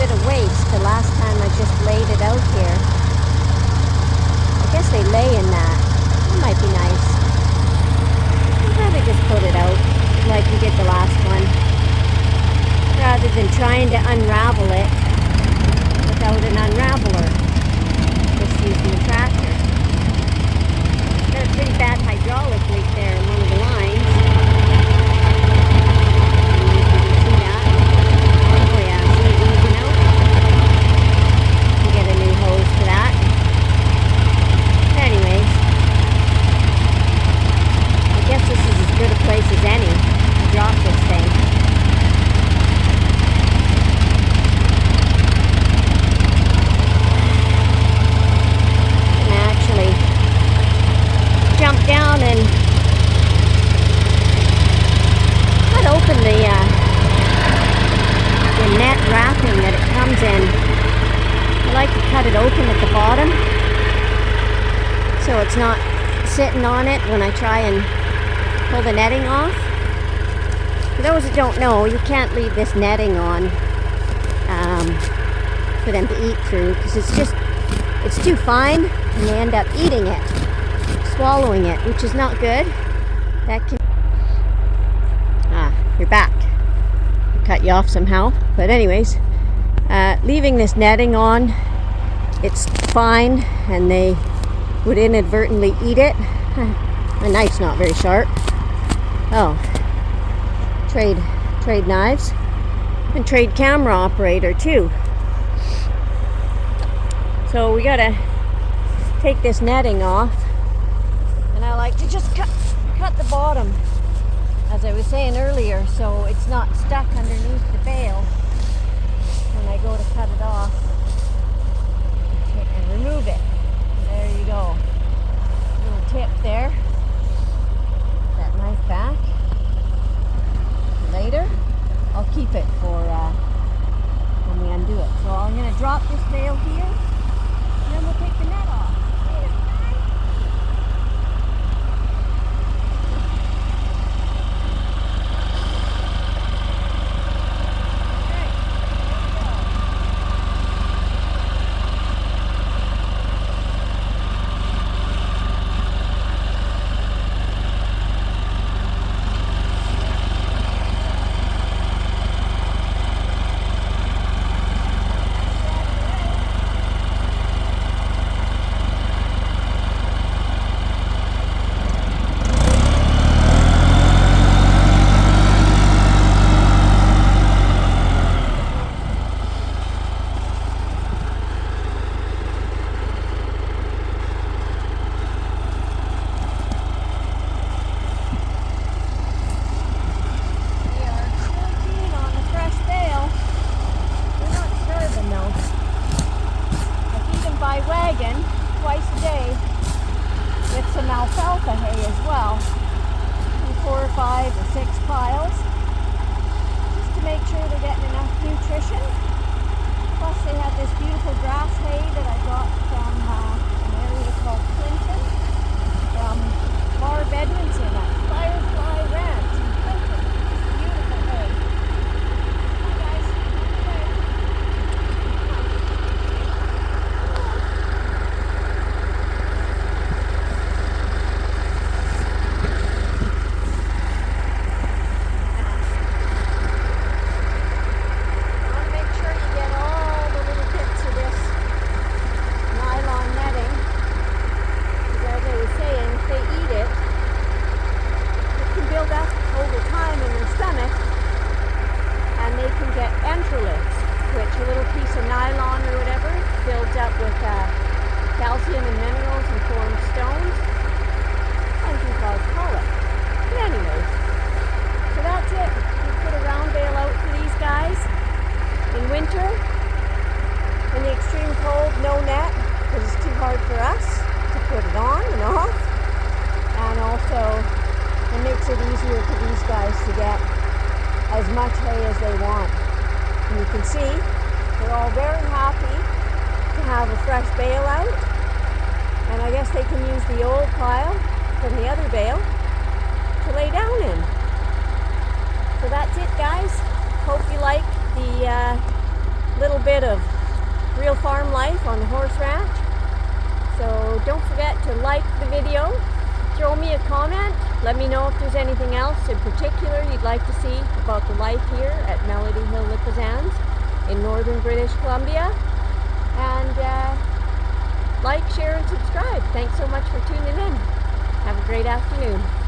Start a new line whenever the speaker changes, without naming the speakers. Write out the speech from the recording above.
bit of waste the last time I just laid it out here. I guess they lay in that. It might be nice. I'd rather just put it out like we did the last one, rather than trying to unravel it without an unraveler. Just using the tractor. Got a pretty bad hydraulic leak there in one of the lines. See that? Oh yeah, see it oozing out? You get a new hose for that. Anyways, I guess this is as good a place as any to drop this thing. And actually jump down and cut open the net wrapping that it comes in. I like to cut it open at the bottom so it's not sitting on it when I try and pull the netting off. For those that don't know, you can't leave this netting on for them to eat through, because it's too fine and they end up eating it, swallowing it, which is not good. That can... you're back. Cut you off somehow. But anyways, leaving this netting on, it's fine, and they would inadvertently eat it. My knife's not very sharp. Oh, trade knives, and trade camera operator too. So we gotta take this netting off, and I like to just cut the bottom, as I was saying earlier, so it's not stuck underneath the bale when I go to cut it off and remove it. There you go. Little tip there. That knife back. Later, I'll keep it for when we undo it. So I'm going to drop this bale here, and then we'll take the net off. Twice a day with some alfalfa hay as well, and 4 or 5 or 6 piles, just to make sure they're getting enough nutrition. Plus they have this beautiful grass hay that I got from an area called Clinton, from Barb Edmondson at Firefly Ranch in Clinton. Beautiful hay. Hi guys. Hey. Calcium and minerals and form stones and can cause colic. But anyways, so that's it. We put a round bale out for these guys in winter. In the extreme cold, no net, because it's too hard for us to put it on and off. And also, it makes it easier for these guys to get as much hay as they want. And you can see they're all very happy to have a fresh bale out, and I guess they can use the old pile from the other bale to lay down in. So that's it, guys. Hope you like the little bit of real farm life on the horse ranch. So don't forget to like the video, throw me a comment, let me know if there's anything else in particular you'd like to see about the life here at Melody Hill Lipizzans in northern British Columbia. And like, share, and subscribe. Thanks so much for tuning in. Have a great afternoon.